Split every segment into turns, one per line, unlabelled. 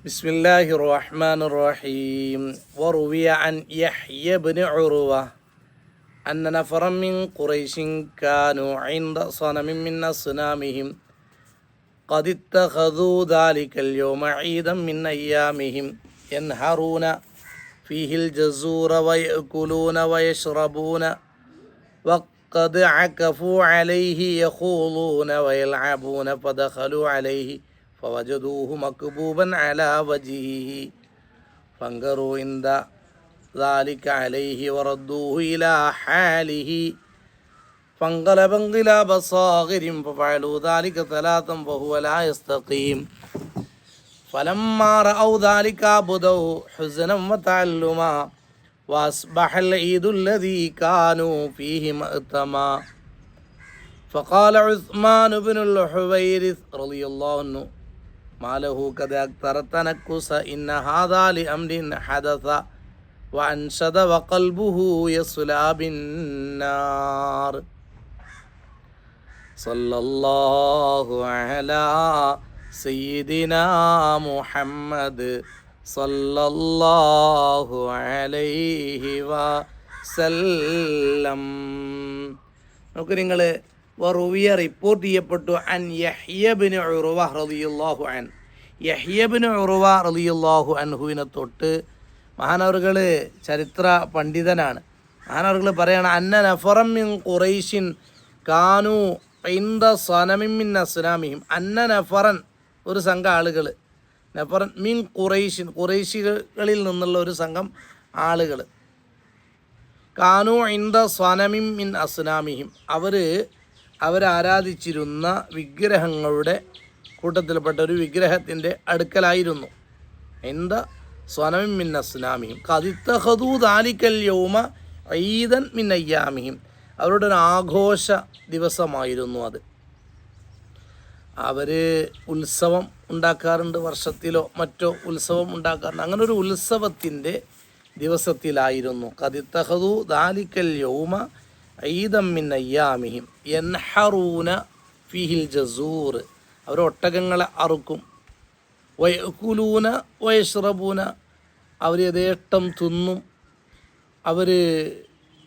بسم الله الرحمن الرحيم. وروي عن يحيى بن عروة أن نفرا من قريش كانوا عند صنم من أصنامهم قد اتخذوا ذلك اليوم عيدا من أيامهم ينهرون فيه الجزور ويأكلون ويشربون وقد عكفوا عليه يخوضون ويلعبون فدخلوا عليه فوجدوه مكبوبا على وجهه فانقروا عند ذلك عليه وردوه إلى حاله فانقلب انقلاب صاغر ففعلوا ذلك ثلاثا وهو لا يستقيم فلما رأوا ذلك بدوا حزنا وتعلما وأصبح العيد الذي كانوا فيه مأتما فقال عثمان بن الحويرث رضي الله عنه ما له قد أكثر التنكس إن هذا لأمر حدث وأنشد وقلبه يصلى بالنار صلى الله على سيدنا محمد صلى الله عليه وسلم. നമുക്ക് നിങ്ങൾ വറുവിയ റിപ്പോർട്ട് ചെയ്യപ്പെട്ടു അൻ യഹ്യ ബിൻ ഉറുവ റളിയല്ലാഹു അൻ. യഹ്യ ബിൻ ഉറുവ റളിയല്ലാഹു അൻഹുവിനെ തൊട്ട് മഹാനവറുകൾ ചരിത്ര പണ്ഡിതനാണ്. മഹാനവറുകൾ പറയാണ് അന്ന നഫറം മിൻ ഖുറൈശിൻ കാനു ഇൻദ സനമിൻ മിൻ അസ്നാമിഹിം. അന്ന നഫറൻ ഒരു സംഘം ആളുകൾ, നഫറൻ മിൻ ഖുറൈശിൻ ഖുറൈശികളിൽ നിന്നുള്ള ഒരു സംഘം ആളുകൾ, കാനു ഇൻദ സനമിൻ മിൻ അസ്നാമിഹിം അവരാരാധിച്ചിരുന്ന വിഗ്രഹങ്ങളുടെ കൂട്ടത്തിൽപ്പെട്ട ഒരു വിഗ്രഹത്തിൻ്റെ അടുക്കലായിരുന്നു. ഇൻദ സനമിൻ മിൻ അസ്നാമിഹിം ഖദിത്തഖദൂ ദാലിക്കൽ യൗമ ഈദൻ മിൻ അയ്യാമിഹിം. അവരുടെ ഒരു ആഘോഷ ദിവസമായിരുന്നു അത്. അവർ ഉത്സവം ഉണ്ടാക്കാറുണ്ട്, വർഷത്തിലോ മറ്റോ ഉത്സവം ഉണ്ടാക്കാറുണ്ട്. അങ്ങനെ ഒരു ഉത്സവത്തിൻ്റെ ദിവസത്തിലായിരുന്നു. ഖദിത്തഖദൂ ദാലിക്കൽ യൗമ ഈദൻ മിൻ അയ്യാമിഹിം യൻഹറൂന ഫീഹിൽ ജസൂർ. അവർ ഒട്ടകങ്ങളെ അറുക്കും. വയക്കുലൂന വയശ്രബൂന, അവർ യഥേഷ്ടം തിന്നും. അവർ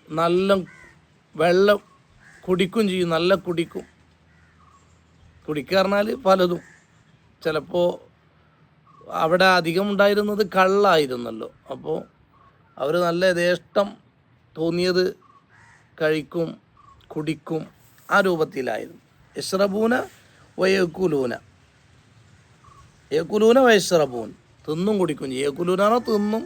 നല്ല വെള്ളം കുടിക്കും ചെയ്യും, നല്ല കുടിക്കും. കുടിക്കുക പറഞ്ഞാൽ പലതും. ചിലപ്പോൾ അവിടെ അധികം ഉണ്ടായിരുന്നത് കള്ളായിരുന്നല്ലോ. അപ്പോൾ അവർ നല്ല യഥേഷ്ടം തോന്നിയത് കഴിക്കും, കുടിക്കും. ആ രൂപത്തിലായിരുന്നു. യശ്രബൂന വയക്കുലൂന, യക്കുലൂന വയശ്രബൂൻ, തിന്നും കുടിക്കും. യക്കുലൂനാണോ തിന്നും,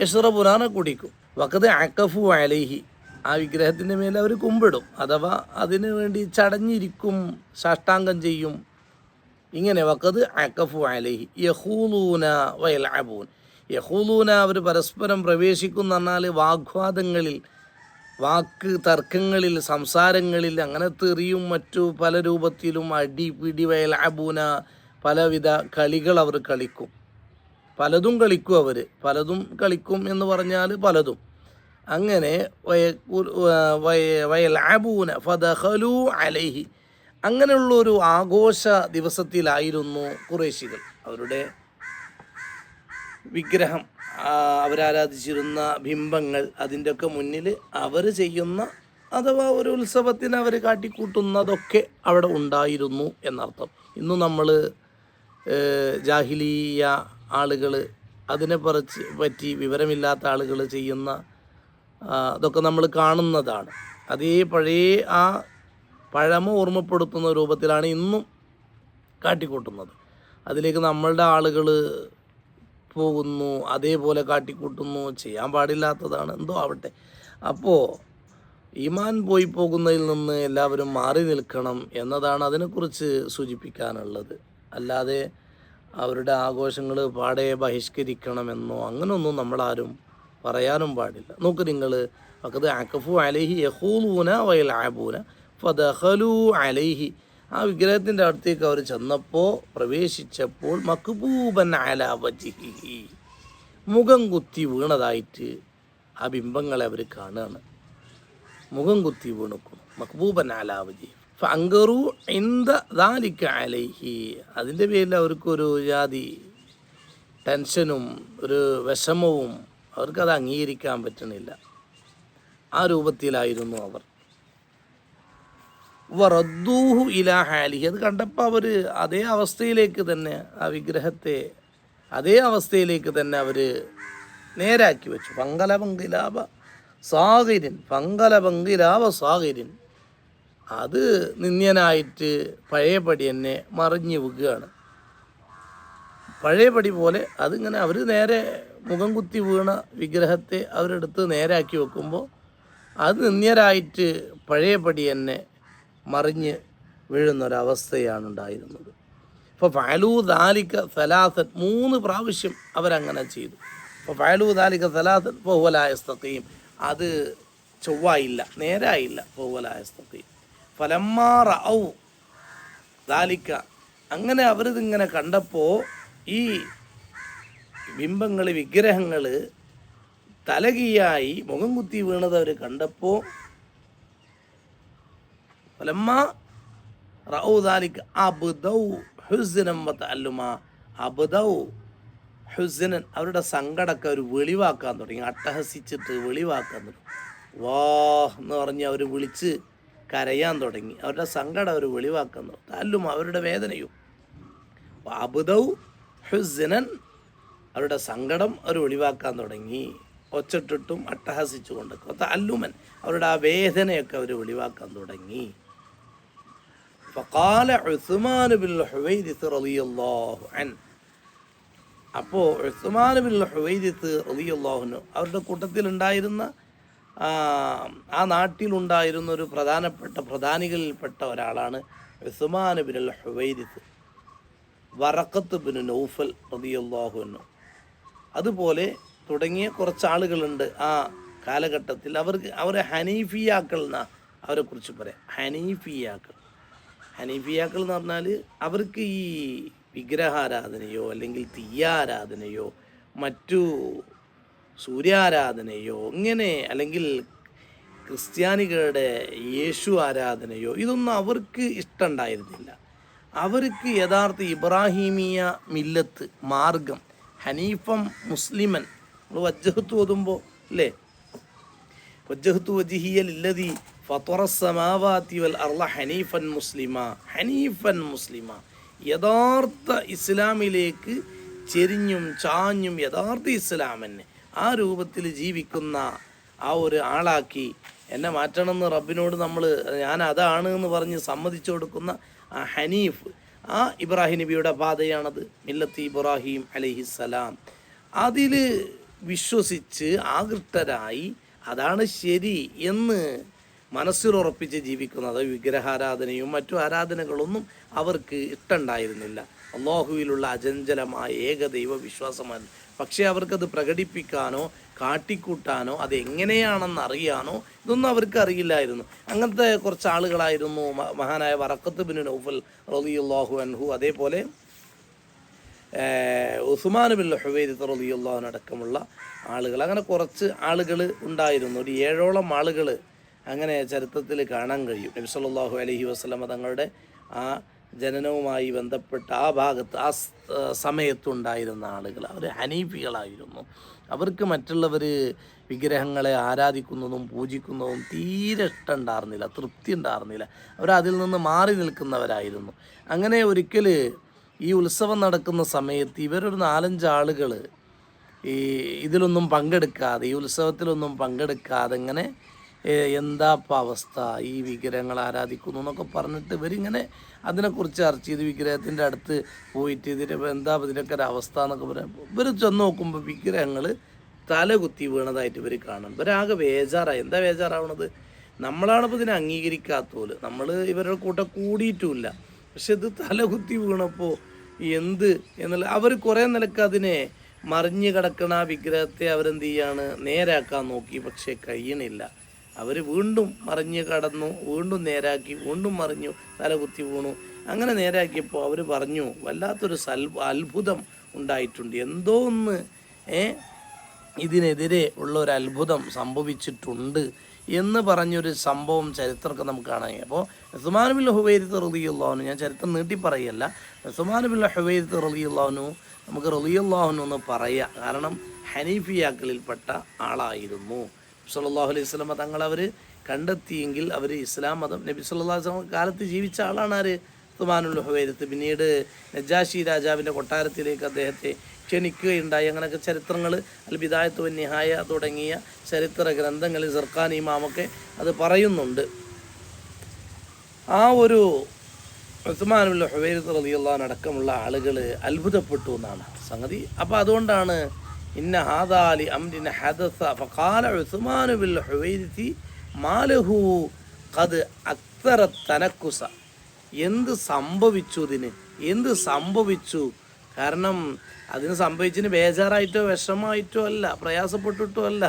യശ്രബൂനാണോ കുടിക്കും. വഖദ് അകഫു അലൈഹി, ആ വിഗ്രഹത്തിൻ്റെ മേലെ അവർ കുമ്പിടും, അഥവാ അതിനു വേണ്ടി ചടഞ്ഞിരിക്കും, സാഷ്ടാംഗം ചെയ്യും. ഇങ്ങനെ വഖദ് അകഫു അലൈഹി യഖൂലൂന വയൽഅബൂൻ. യഖൂലൂന, അവർ പരസ്പരം പ്രവേശിക്കും എന്ന് പറഞ്ഞാൽ വാഗ്വാദങ്ങളിൽ, വാക്ക് തർക്കങ്ങളിൽ, സംസാരങ്ങളിൽ, അങ്ങനെ തെറിയും മറ്റു പല രൂപത്തിലും അടി പിടി. വയൽഅബൂന, പലവിധ കളികൾ അവർ കളിക്കും. പലതും കളിക്കും അവർ, പലതും കളിക്കും എന്ന് പറഞ്ഞാൽ പലതും. അങ്ങനെ വയൽഅബൂന ഫദഖലൂ അലൈഹി, അങ്ങനെയുള്ളൊരു ആഘോഷ ദിവസത്തിലായിരുന്നു ഖുറൈശികൾ. അവരുടെ വിഗ്രഹം, അവരാരാധിച്ചിരുന്ന ബിംബങ്ങൾ, അതിൻ്റെയൊക്കെ മുന്നിൽ അവർ ചെയ്യുന്ന അഥവാ ഒരു ഉത്സവത്തിന് അവർ കാട്ടിക്കൂട്ടുന്നതൊക്കെ അവിടെ ഉണ്ടായിരുന്നു എന്നർത്ഥം. ഇന്ന് നമ്മൾ ജാഹിലിയ ആളുകൾ, അതിനെ പറ്റി വിവരമില്ലാത്ത ആളുകൾ ചെയ്യുന്ന ഇതൊക്കെ നമ്മൾ കാണുന്നതാണ്. അതേ പഴയ ആ പഴമ ഓർമ്മപ്പെടുത്തുന്ന രൂപത്തിലാണ് ഇന്നും കാട്ടിക്കൂട്ടുന്നത്. അതിലേക്ക് നമ്മളുടെ ആളുകൾ പോകുന്നു, അതേപോലെ കാട്ടിക്കൂട്ടുന്നു. ചെയ്യാൻ പാടില്ലാത്തതാണ്, എന്തോ ആവട്ടെ. അപ്പോൾ ഈമാൻ പോയി പോകുന്നതിൽ നിന്ന് എല്ലാവരും മാറി നിൽക്കണം എന്നതാണ് അതിനെക്കുറിച്ച് സൂചിപ്പിക്കാനുള്ളത്. അല്ലാതെ അവരുടെ ആഘോഷങ്ങൾ പാടെ ബഹിഷ്കരിക്കണമെന്നോ അങ്ങനെയൊന്നും നമ്മളാരും പറയാനും പാടില്ല. നോക്ക് നിങ്ങൾ, വഖദ് അകഫു അലൈഹി യഖൂലൂന വയൽഅബൂന ഫദഖലൂ അലൈഹി, ആ വിഗ്രഹത്തിൻ്റെ അടുത്തേക്ക് അവർ ചെന്നപ്പോൾ, പ്രവേശിച്ചപ്പോൾ, മക്ബൂബൻ അലാ വജ്ഹിഹി, മുഖം കുത്തി വീണതായിട്ട് ആ ബിംബങ്ങളെ അവർ കാണുകയാണ്. മുഖം കുത്തി വീണുക്കുന്നു. മക്ബൂബൻ അലാ വജ്ഹിഹി ഫഅൻകറു ഇൻദ ദാലിക അലൈഹി, അതിൻ്റെ പേരിൽ അവർക്കൊരു ജാതി ടെൻഷനും ഒരു വിഷമവും അവർക്കത് അംഗീകരിക്കാൻ പറ്റണില്ല. ആ രൂപത്തിലായിരുന്നു അവർ. വറദ്ദൂഹു ഇലാ ഹാലിഹി, അത് കണ്ടപ്പോൾ അവർ അതേ അവസ്ഥയിലേക്ക് തന്നെ ആ വിഗ്രഹത്തെ അതേ അവസ്ഥയിലേക്ക് തന്നെ അവർ നേരാക്കി വെച്ചു. പങ്കലപങ്കിലാപ സാഗിരിൻ, അത് നിന്ദ്യനായിട്ട് പഴയപടി തന്നെ മറിഞ്ഞു വീഴുകയാണ്. പഴയപടി പോലെ അതിങ്ങനെ അവർ നേരെ മുഖം കുത്തി വീണ വിഗ്രഹത്തെ അവരെടുത്ത് നേരാക്കി വെക്കുമ്പോൾ അത് നിന്ദ്യരായിട്ട് പഴയപടി തന്നെ മറിഞ്ഞ് വീഴുന്നൊരവസ്ഥയാണ് ഉണ്ടായിരുന്നത്. അപ്പോൾ ഫഅലൂ ദാലിക സലാസൻ, 3 പ്രാവശ്യം അവരങ്ങനെ ചെയ്തു. അപ്പോൾ ഫഅലൂ ദാലിക സലാസൻ ഫഹുവ ലാ യസ്തഖീം, അത് ചൊവ്വായില്ല, നേരായില്ല. ഫഹുവ ലാ യസ്തഖീം ഫലമ്മാ റഔ ദാലിക, അങ്ങനെ അവരിതിങ്ങനെ കണ്ടപ്പോൾ ഈ ബിംബങ്ങൾ വിഗ്രഹങ്ങൾ തലകീയായി മുഖം കുത്തി വീണത് അവർ കണ്ടപ്പോൾ ഫലമ്മാ റഔ ദാലിക അബ്ദൗ ഹുസ്നം വതഅല്ലുമ, അബ്ദൗ ഹുസ്നൻ, അവരുടെ സങ്കടമൊക്കെ അവർ വെളിവാക്കാൻ തുടങ്ങി. അട്ടഹസിച്ചിട്ട് വെളിവാക്കാൻ തുടങ്ങി. വാഹ് എന്ന് പറഞ്ഞ് അവർ വിളിച്ച് കരയാൻ തുടങ്ങി. അവരുടെ സങ്കടം അവർ വെളിവാക്കാൻ തുടങ്ങി. തഅല്ലുമ, അവരുടെ വേദനയും. അബ്ദൗ ഹുസ്നൻ, അവരുടെ സങ്കടം അവർ വെളിവാക്കാൻ തുടങ്ങി, ഒച്ചട്ടിട്ടും അട്ടഹസിച്ചുകൊണ്ട്. തഅല്ലുമൻ, അവരുടെ ആ വേദനയൊക്കെ അവർ വെളിവാക്കാൻ തുടങ്ങി. ഫഖാല ഉസ്മാൻ ബിൻ ഹുവൈരിത്ത് റളിയല്ലാഹു അൻഹു, അപ്പോൾ ഉസ്മാൻ ബിൻ ഹുവൈരിത്ത് റളിയല്ലാഹു അൻഹു അവരുടെ കൂട്ടത്തിലുണ്ടായിരുന്ന ആ നാട്ടിലുണ്ടായിരുന്ന ഒരു പ്രധാനികളിൽപ്പെട്ട ഒരാളാണ് ഉസ്മാൻ ബിൻ ഹുവൈരിത്ത്. വറഖത്ത് ബിൻ നൗഫൽ റളിയല്ലാഹു അൻഹു, അതുപോലെ തുടങ്ങിയ കുറച്ച് ആളുകളുണ്ട് ആ കാലഘട്ടത്തിൽ. അവർ ഹനീഫിയാക്കൾ എന്നാ അവരെക്കുറിച്ച് പറയാം. ഹനീഫിയാക്കൾ എന്ന് പറഞ്ഞാൽ അവർക്ക് ഈ വിഗ്രഹാരാധനയോ അല്ലെങ്കിൽ തീയാരാധനയോ മറ്റു സൂര്യാരാധനയോ ഇങ്ങനെ, അല്ലെങ്കിൽ ക്രിസ്ത്യാനികളുടെ യേശു ആരാധനയോ ഇതൊന്നും അവർക്ക് ഇഷ്ടമുണ്ടായിരുന്നില്ല. അവർക്ക് യഥാർത്ഥ ഇബ്രാഹിമിയ മില്ലത്ത് മാർഗം, ഹനീഫം മുസ്ലിമൻ, നമ്മൾ വജ്ജഹത്ത് ഓതുമ്പോൾ അല്ലേ, വജ്ജഹത്തു വജ്ഹിയ ലില്ലദീ ഫത്തറ സമാവാതി വൽ അർള ഹനീഫൻ മുസ്ലിമ, യഥാർത്ഥ ഇസ്ലാമിലേക്ക് ചെരിഞ്ഞും ചാഞ്ഞും യഥാർത്ഥ ഇസ്ലാമെന്നെ ആ രൂപത്തിൽ ജീവിക്കുന്ന ആ ഒരു ആളാക്കി എന്നെ മാറ്റണമെന്ന് റബ്ബിനോട് ഞാൻ അതാണ് എന്ന് പറഞ്ഞ് സമ്മതിച്ചു കൊടുക്കുന്ന ആ ഹനീഫ്, ആ ഇബ്രാഹിം നബിയുടെ പാതയാണത്. മില്ലത്ത് ഇബ്രാഹിം അലൈഹിസ്സലാം. അതിൽ വിശ്വസിച്ച് ആകൃഷ്ടരായി അതാണ് ശരി എന്ന് മനസ്സിലുറപ്പിച്ച് ജീവിക്കുന്നത്. വിഗ്രഹാരാധനയും മറ്റു ആരാധനകളൊന്നും അവർക്ക് ഇഷ്ടമുണ്ടായിരുന്നില്ല. അള്ളാഹുവിലുള്ള അചഞ്ചലമായ ഏകദൈവ വിശ്വാസമാണ്. പക്ഷേ അവർക്കത് പ്രകടിപ്പിക്കാനോ കാട്ടിക്കൂട്ടാനോ അതെങ്ങനെയാണെന്ന് അറിയാനോ ഇതൊന്നും അവർക്ക് അറിയില്ലായിരുന്നു. അങ്ങനത്തെ കുറച്ച് ആളുകളായിരുന്നു മഹാനായ വറഖത്ത് ബിൻ നൗഫൽ റളിയല്ലാഹു അൻഹു, അതേപോലെ ഉസ്മാൻ ബിൻ ഹുവൈരിത്ത് റളിയല്ലാഹു അൻഹു അടക്കമുള്ള ആളുകൾ. അങ്ങനെ കുറച്ച് ആളുകൾ ഉണ്ടായിരുന്നു. ഒരു 7ഓളം ആളുകൾ അങ്ങനെ ചരിത്രത്തിൽ കാണാൻ കഴിയും. നബി സല്ലല്ലാഹു അലൈഹി വസല്ലമ തങ്ങളുടെ ആ ജനനവുമായി ബന്ധപ്പെട്ട ആ ഭാഗത്ത് ആ സമയത്തുണ്ടായിരുന്ന ആളുകൾ അവർ ഹനീഫികളായിരുന്നു. അവർക്ക് മറ്റുള്ളവർ വിഗ്രഹങ്ങളെ ആരാധിക്കുന്നതും പൂജിക്കുന്നതും തീരെ ഇഷ്ടമുണ്ടായിരുന്നില്ല, തൃപ്തി ഉണ്ടായിരുന്നില്ല. അവരതിൽ നിന്ന് മാറി നിൽക്കുന്നവരായിരുന്നു. അങ്ങനെ ഒരിക്കൽ ഈ ഉത്സവം നടക്കുന്ന സമയത്ത് ഇവരൊരു 4-5 ആളുകൾ ഇതിലൊന്നും പങ്കെടുക്കാതെ, ഈ ഉത്സവത്തിലൊന്നും പങ്കെടുക്കാതെ ഇങ്ങനെ എന്താ ഇപ്പം അവസ്ഥ, ഈ വിഗ്രഹങ്ങൾ ആരാധിക്കുന്നു എന്നൊക്കെ പറഞ്ഞിട്ട് ഇവരിങ്ങനെ അതിനെക്കുറിച്ച് ചർച്ച ചെയ്ത് വിഗ്രഹത്തിൻ്റെ അടുത്ത് പോയിട്ട് ഇതിനൊക്കെ ഒരു അവസ്ഥ എന്നൊക്കെ പറയാം. ഇവർ ചെന്ന് നോക്കുമ്പോൾ വിഗ്രഹങ്ങൾ തലകുത്തി വീണതായിട്ട് ഇവർ കാണണം. ഇവരാകെ ബേജാറായി. എന്താ ബേജാറാവണത്? നമ്മളാണിപ്പോൾ ഇതിനെ അംഗീകരിക്കാത്തോല്, നമ്മൾ ഇവരുടെ കൂട്ടം കൂടിയിട്ടുമില്ല. പക്ഷെ ഇത് തലകുത്തി വീണപ്പോൾ എന്ത് എന്നുള്ള അവർ കുറേ നിലക്ക് അതിനെ മറിഞ്ഞു കിടക്കണ ആ വിഗ്രഹത്തെ അവരെന്ത് ചെയ്യാണ്, നേരാക്കാൻ നോക്കി. പക്ഷേ കഴിയണില്ല. അവർ വീണ്ടും മറിഞ്ഞ് കടന്നു, വീണ്ടും നേരാക്കി, വീണ്ടും മറിഞ്ഞു, തലകുത്തി വീണു. അങ്ങനെ നേരാക്കിയപ്പോൾ അവർ പറഞ്ഞു, വല്ലാത്തൊരു അത്ഭുതം ഉണ്ടായിട്ടുണ്ട്, എന്തോ ഒന്ന് ഇതിനെതിരെ ഉള്ള ഒരു അത്ഭുതം സംഭവിച്ചിട്ടുണ്ട് എന്ന് പറഞ്ഞൊരു സംഭവം ചരിത്രമൊക്കെ നമുക്ക് കാണാൻ കഴിയും. അപ്പോൾ ഉസ്മാൻ ബിൻ ഹുവൈരിത്ത് റളിയല്ലാഹു അൻഹു, ഞാൻ ചരിത്രം നീട്ടി പറയല്ല, ഉസ്മാൻ ബിൻ ഹുവൈരിത്ത് റളിയല്ലാഹു അൻഹു നമുക്ക് റളിയല്ലാഹു അൻഹു എന്ന് പറയാം. കാരണം ഹനീഫിയാക്കളിൽപ്പെട്ട ആളായിരുന്നു. സല്ലല്ലാഹു അലൈഹി വസല്ലം തങ്ങൾ അവർ കണ്ടെത്തിയെങ്കിൽ അവർ ഇസ്ലാം മതം, നബി സല്ലല്ലാഹു അലൈഹി വസല്ലം കാലത്ത് ജീവിച്ച ആളാണ് ആര്? ഉസ്മാനുൽ ഹുവൈരിത്ത്. പിന്നീട് നജാഷി രാജാവിൻ്റെ കൊട്ടാരത്തിലേക്ക് അദ്ദേഹത്തെ ക്ഷണിക്കുകയുണ്ടായി. അങ്ങനെയൊക്കെ ചരിത്രങ്ങൾ അൽ ബിദായത്ത് വൻ നിഹായ തുടങ്ങിയ ചരിത്ര ഗ്രന്ഥങ്ങളിൽ സർഖാനി ഇമാമൊക്കെ അത് പറയുന്നുണ്ട്. ആ ഒരു ഉസ്മാനുൽ ഹുവൈരിത്ത് റളിയല്ലാഹു അൻഹു അടക്കമുള്ള ആളുകൾ അത്ഭുതപ്പെട്ടു എന്നാണ് സംഗതി. അപ്പോൾ അതുകൊണ്ടാണ് ഇന്ന ഹാദാലി അംരിൻ ഹദസ ഫഖാല ഉസ്മാനു ബിൽ ഹുവൈരിത്തി മാലഹു ഖദ് അക്തറ തനക്കുസ. എന്ത് സംഭവിച്ചു, എന്ത് സംഭവിച്ചു? കാരണം അതിന് സംഭവിച്ചതിന് ബേജാറായിട്ടോ വിഷമമായിട്ടോ അല്ല, പ്രയാസപ്പെട്ടിട്ടോ അല്ല,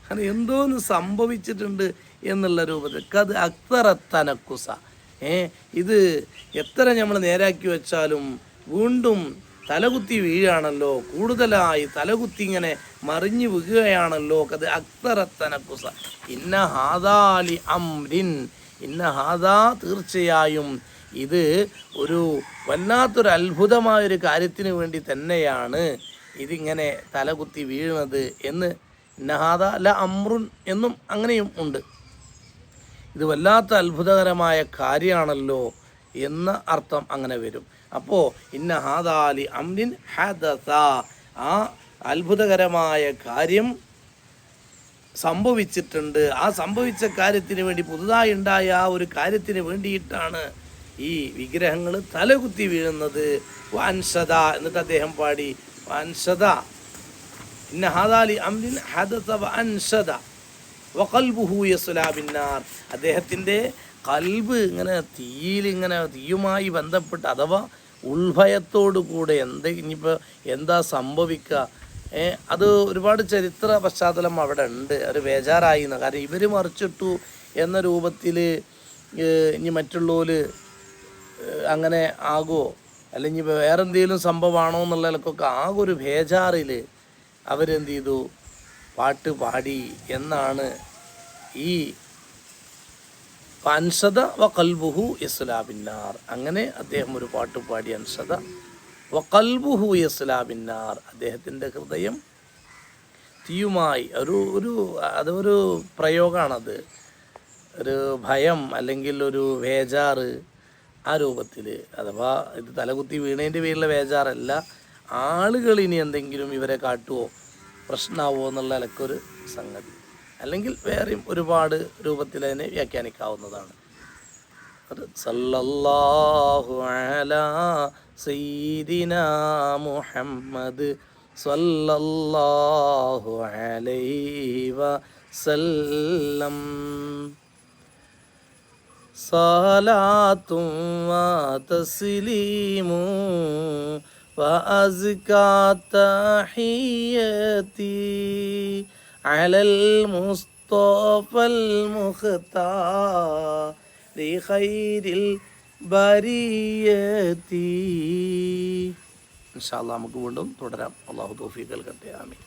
അത് എന്തോന്ന് സംഭവിച്ചിട്ടുണ്ട് എന്നുള്ള രൂപത്തിൽ. കത് അക്തറ തനക്കുസ. ഇത് എത്ര നമ്മൾ നേരാക്കി വെച്ചാലും വീണ്ടും തലകുത്തി വീഴാണല്ലോ, കൂടുതലായി തലകുത്തി ഇങ്ങനെ മറിഞ്ഞു വീഴുകയാണല്ലോ. കത് അക്തറ തനക്കുസ. ഇന്ന ഹാദാലി അംരിൻ, ഇന്ന ഹാദാ തീർച്ചയായും ഇത് ഒരു വല്ലാത്തൊരു അത്ഭുതമായൊരു കാര്യത്തിന് വേണ്ടി തന്നെയാണ് ഇതിങ്ങനെ തലകുത്തി വീഴുന്നത് എന്ന്. നഹാദ ല അമ്രുൻ എന്നും അങ്ങനെയും ഉണ്ട്. ഇത് വല്ലാത്ത അത്ഭുതകരമായ കാര്യമാണല്ലോ എന്ന അർത്ഥം അങ്ങനെ വരും. അപ്പോൾ ഇന്ന ഹാദാലി അംരിൻ ഹദസ, ആ അത്ഭുതകരമായ കാര്യം സംഭവിച്ചിട്ടുണ്ട്. ആ സംഭവിച്ച കാര്യത്തിന് വേണ്ടി, പുതുതായി ഉണ്ടായ ആ ഒരു കാര്യത്തിന് വേണ്ടിയിട്ടാണ് ഈ വിഗ്രഹങ്ങൾ തലകുത്തി വീഴുന്നത്. വൻഷദ എന്നിട്ട് അദ്ദേഹം പാടി, വൻഷദ ഇന്ന ഹാദാലി അംരിൻ ഹദസ വൻഷദ വഖൽബുഹു യസ്ലാ ബിന്നാർ. അദ്ദേഹത്തിൻ്റെ കൽബ് ഇങ്ങനെ തീയിലിങ്ങനെ തീയുമായി ബന്ധപ്പെട്ട്, അഥവാ ഉൾഭയത്തോടു കൂടെ ഇനിയിപ്പോൾ എന്താ സംഭവിക്കുക, അത് ഒരുപാട് ചരിത്ര പശ്ചാത്തലം അവിടെ ഉണ്ട്. ഒരു ബേജാറായി എന്ന്. കാരണം ഇവർ മറിച്ചിട്ടു എന്ന രൂപത്തിൽ ഇനി മറ്റുള്ളവർ അങ്ങനെ ആകുമോ, അല്ലെങ്കിൽ വേറെ എന്തെങ്കിലും സംഭവമാണോ എന്നുള്ളതിലൊക്കെ ആകെ ഒരു ബേജാറിൽ അവരെന്ത് ചെയ്തു, പാട്ട് പാടി എന്നാണ് ഈ അൻഷദ വ ഖൽബുഹു യസ്ലാ ബിന്നാർ. അങ്ങനെ അദ്ദേഹം ഒരു പാട്ട് പാടി, അൻഷദ വ ഖൽബുഹു യസ്ലാ ബിന്നാർ. അദ്ദേഹത്തിൻ്റെ ഹൃദയം തീയുമായി, അതൊരു പ്രയോഗമാണത്, ഒരു ഭയം അല്ലെങ്കിൽ ഒരു ബേജാറ് ആ രൂപത്തിൽ. അഥവാ ഇത് തലകുത്തി വീണതിൻ്റെ പേരിലെ ബേജാറല്ല, ആളുകൾ ഇനി എന്തെങ്കിലും ഇവരെ കാട്ടുമോ, പ്രശ്നമാവോ എന്നുള്ള നിലക്കൊരു സംഗതി. അല്ലെങ്കിൽ വേറെയും ഒരുപാട് രൂപത്തിൽ അതിനെ വ്യാഖ്യാനിക്കാവുന്നതാണ്. അത് സല്ലല്ലാഹു അലാ സയ്യിദിനാ മുഹമ്മദ് സല്ലല്ലാഹു അലൈഹി വസല്ലം. സലാത്തും വതസ്ലീമു വഅസ്കാ തഹിയ്യതി അലൽ മുസ്തഫൽ മുഖ്താരി ഖൈരിൽ ബരിയതി. ഇൻഷാ അല്ലാഹ് നമുക്ക് വീണ്ടും തുടരാം. അല്ലാഹു തൗഫീഖ് നൽകട്ടെ. ആമീൻ.